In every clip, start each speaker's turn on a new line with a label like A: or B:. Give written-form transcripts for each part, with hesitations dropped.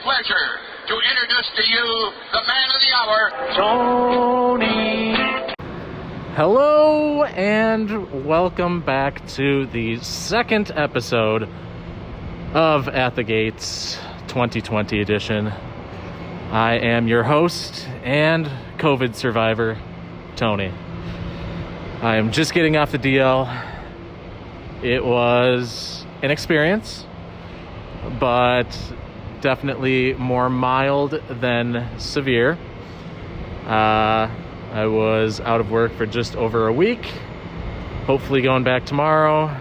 A: pleasure to introduce to you the man of the hour, Tony.
B: Hello and welcome back to the second episode of At the Gates 2020 edition. I am your host and COVID survivor, Tony. I am just getting off the DL. It was an experience, but definitely more mild than severe. I was out of work for just over a week, hopefully going back tomorrow,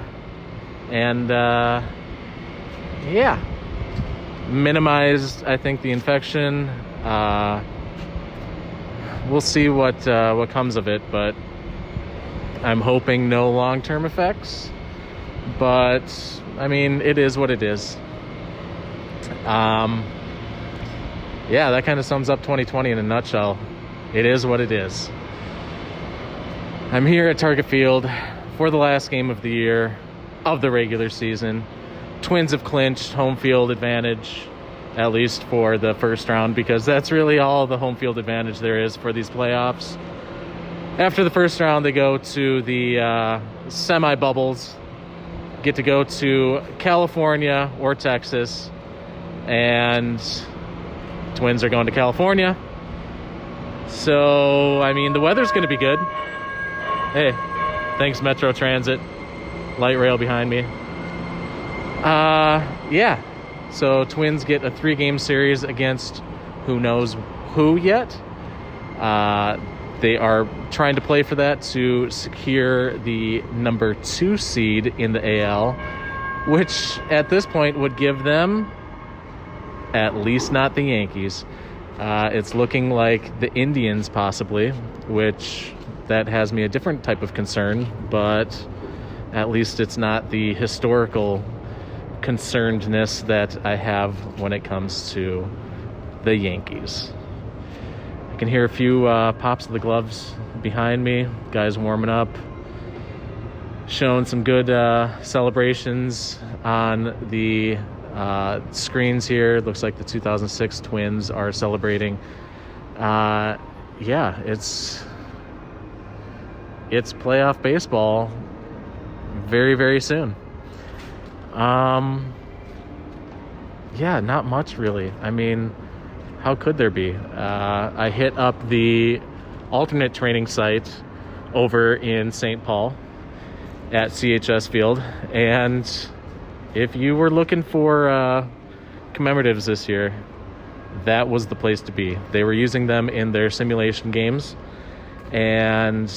B: and minimized, I think, the infection. We'll see what comes of it, but I'm hoping no long-term effects. But I mean, it is what it is. That kind of sums up 2020 in a nutshell. It is what it is. I'm here at Target Field for the last game of the year of the regular season. Twins have clinched home field advantage, at least for the first round, because that's really all the home field advantage there is for these playoffs. After the first round, they go to the semi-bubbles, get to go to California or Texas, and Twins are going to California. So, I mean, the weather's going to be good. Hey, thanks Metro Transit, light rail behind me. So Twins get a 3-game series against who knows who yet. They are trying to play for that to secure the number 2 seed in the AL, which at this point would give them at least not the Yankees. It's looking like the Indians possibly, which that has me a different type of concern, but at least it's not the historical concernedness that I have when it comes to the Yankees. I can hear a few pops of the gloves behind me, guys warming up, showing some good celebrations on the screens here. It looks like the 2006 Twins are celebrating. It's playoff baseball very, very soon. Not much really. I mean, how could there be? I hit up the alternate training site over in St. Paul at CHS Field, and if you were looking for commemoratives this year, that was the place to be. They were using them in their simulation games, and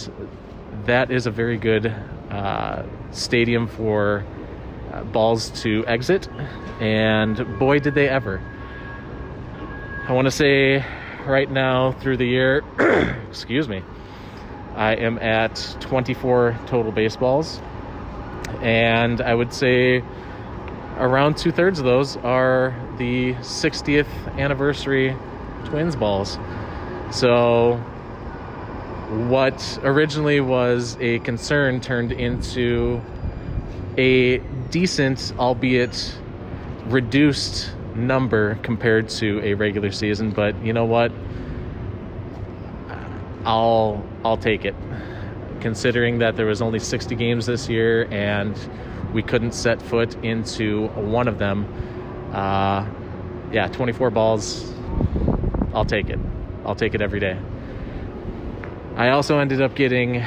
B: that is a very good stadium for balls to exit, and boy did they ever. I want to say right now through the year, excuse me, I am at 24 total baseballs, and I would say around 2/3 of those are the 60th anniversary Twins balls. So what originally was a concern turned into a decent, albeit reduced number compared to a regular season. But you know what? I'll take it. Considering that there was only 60 games this year and we couldn't set foot into one of them. 24 balls. I'll take it. I'll take it every day. I also ended up getting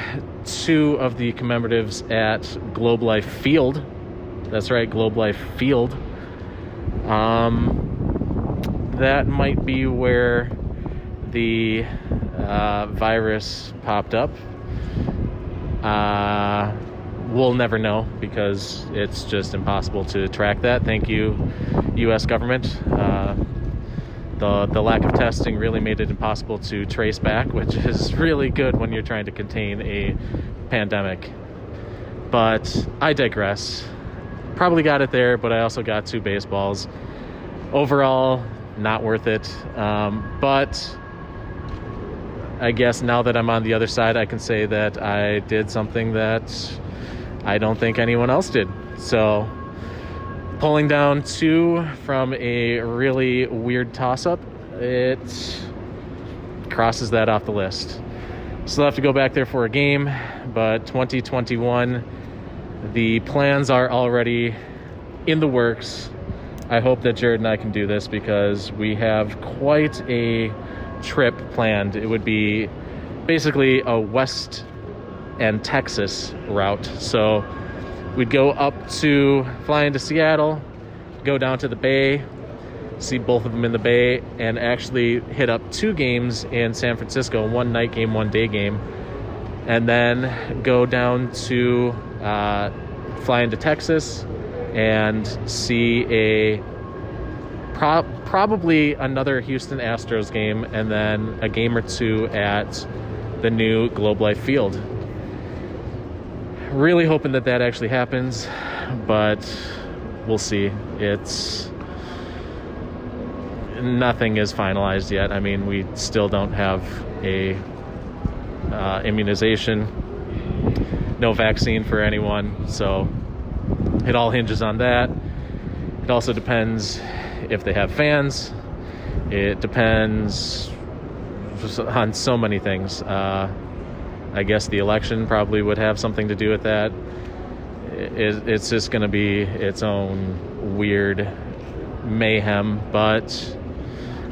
B: 2 of the commemoratives at Globe Life Field. That's right, Globe Life Field. That might be where the virus popped up. We'll never know because it's just impossible to track that. Thank you, U.S. government. The lack of testing really made it impossible to trace back, which is really good when you're trying to contain a pandemic. But I digress. Probably got it there, but I also got 2 baseballs. Overall, not worth it. But I guess now that I'm on the other side, I can say that I did something that I don't think anyone else did. So Pulling down 2 from a really weird toss-up, it crosses that off the list. Still have to go back there for a game, but 2021, the plans are already in the works. I hope that Jared and I can do this because we have quite a trip planned. It would be basically a West and Texas route. So we'd go up to fly into Seattle, go down to the Bay, see both of them in the Bay, and actually hit up 2 games in San Francisco, 1 night game, 1 day game, and then go down to fly into Texas and see probably another Houston Astros game, and then a game or 2 at the new Globe Life Field. Really hoping that actually happens, but we'll see. Nothing is finalized yet. I mean, we still don't have a immunization, no vaccine for anyone, so it all hinges on that. It also depends if they have fans. It depends on so many things. I guess the election probably would have something to do with that. It's just going to be its own weird mayhem, but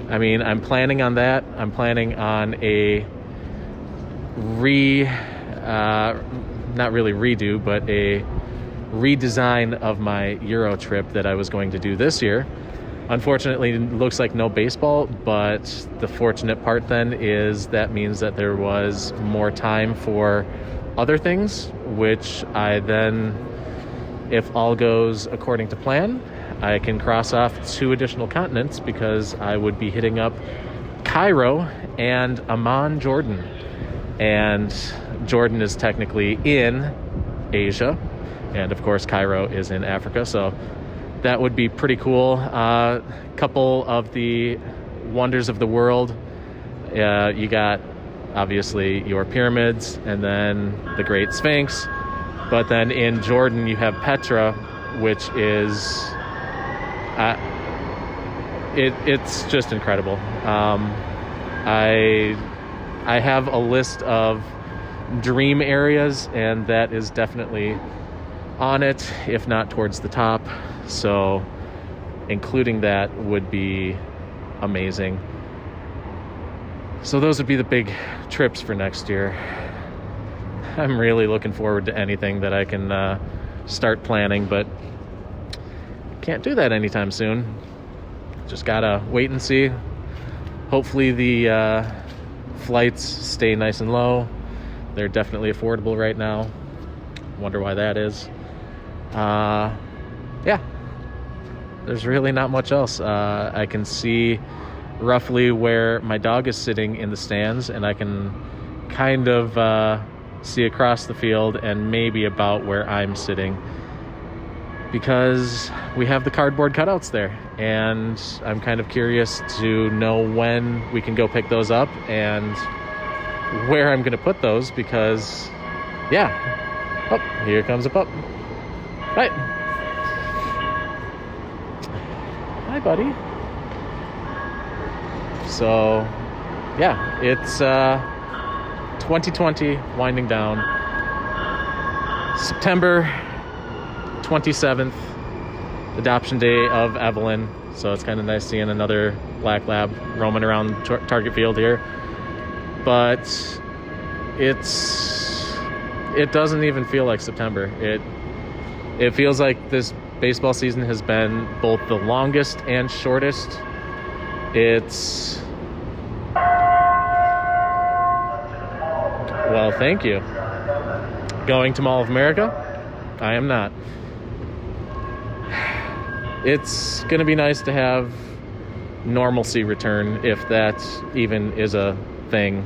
B: I mean, I'm planning on that. I'm planning on a not really redo, but a redesign of my Euro trip that I was going to do this year. Unfortunately, it looks like no baseball, but the fortunate part then is that means that there was more time for other things, which I then, if all goes according to plan, I can cross off 2 additional continents because I would be hitting up Cairo and Amman, Jordan. And Jordan is technically in Asia, and of course Cairo is in Africa, so that would be pretty cool. Couple of the wonders of the world. You got obviously your pyramids and then the Great Sphinx, but then in Jordan you have Petra, which is it's just incredible. I have a list of dream areas, and that is definitely on it, if not towards the top. So including that would be amazing. So those would be the big trips for next year. I'm really looking forward to anything that I can start planning, but can't do that anytime soon. Just gotta wait and see. Hopefully the flights stay nice and low. They're definitely affordable right now. Wonder why that is. Yeah, there's really not much else. I can see roughly where my dog is sitting in the stands, and I can kind of see across the field and maybe about where I'm sitting, because we have the cardboard cutouts there, and I'm kind of curious to know when we can go pick those up and where I'm going to put those, because yeah. Oh, here comes a pup. Right. Hi, buddy. So, yeah, it's 2020 winding down. September 27th, adoption day of Evelyn. So it's kind of nice seeing another black lab roaming around Target Field here. But it doesn't even feel like September. It feels like this baseball season has been both the longest and shortest. Well, thank you. Going to Mall of America? I am not. It's going to be nice to have normalcy return, if that even is a thing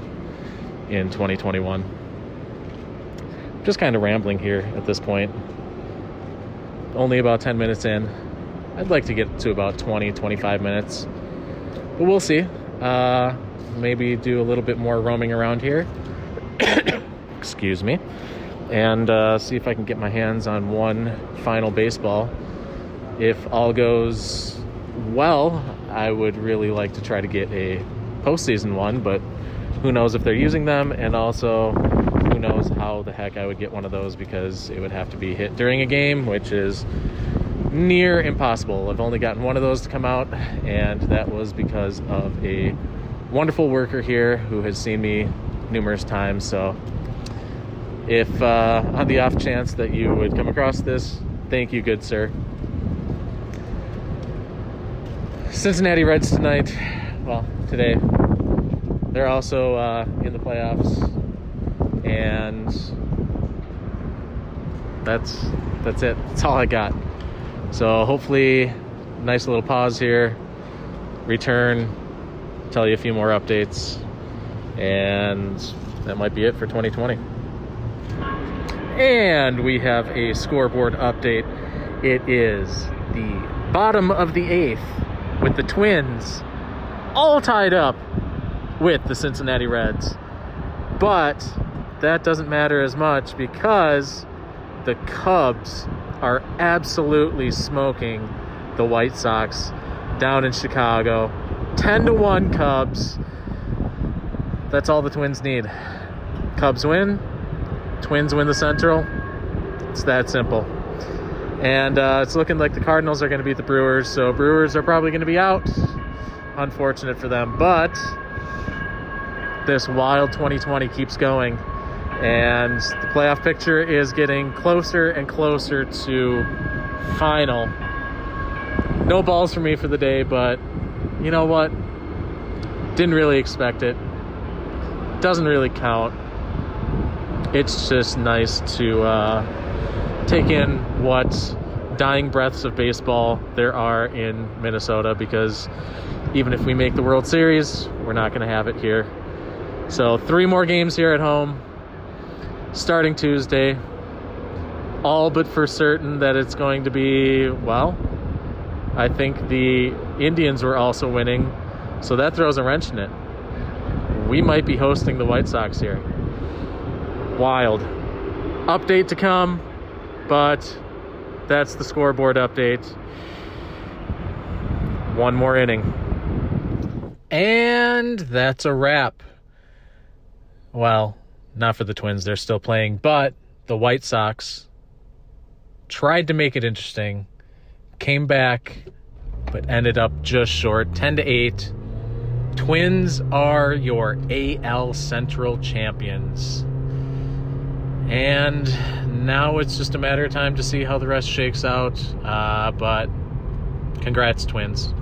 B: in 2021. Just kind of rambling here at this point. Only about 10 minutes in. I'd like to get to about 20-25 minutes, but we'll see. Maybe do a little bit more roaming around here. Excuse me. And see if I can get my hands on one final baseball if all goes well, I would really like to try to get a postseason one, but who knows if they're using them, and also who knows how the heck I would get one of those, because it would have to be hit during a game, which is near impossible. I've only gotten one of those to come out, and that was because of a wonderful worker here who has seen me numerous times. So if on the off chance that you would come across this, thank you, good sir. Cincinnati Reds tonight, well, today, they're also in the playoffs, and that's it. That's all I got. So hopefully, nice little pause here, return, tell you a few more updates, and that might be it for 2020. And we have a scoreboard update. It is the bottom of the 8th with the Twins all tied up with the Cincinnati Reds. But that doesn't matter as much because the Cubs are absolutely smoking the White Sox down in Chicago. 10-1 Cubs. That's all the Twins need. Cubs win, Twins win the Central. It's that simple. And it's looking like the Cardinals are going to beat the Brewers, so Brewers are probably going to be out. Unfortunate for them, but this wild 2020 keeps going, and the playoff picture is getting closer and closer to final. No balls for me for the day, but you know what? Didn't really expect it. Doesn't really count. It's just nice to take in what dying breaths of baseball there are in Minnesota, because even if we make the World Series, we're not going to have it here. So 3 more games here at home, starting Tuesday. All but for certain that it's going to be, well, I think the Indians were also winning, so that throws a wrench in it. We might be hosting the White Sox here. Wild. Update to come, but that's the scoreboard update. One more inning. And that's a wrap. Well, not for the Twins. They're still playing, but the White Sox tried to make it interesting, came back, but ended up just short, 10-8. Twins are your AL Central champions. And now it's just a matter of time to see how the rest shakes out. But congrats, Twins.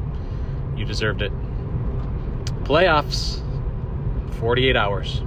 B: You deserved it. Playoffs, 48 hours.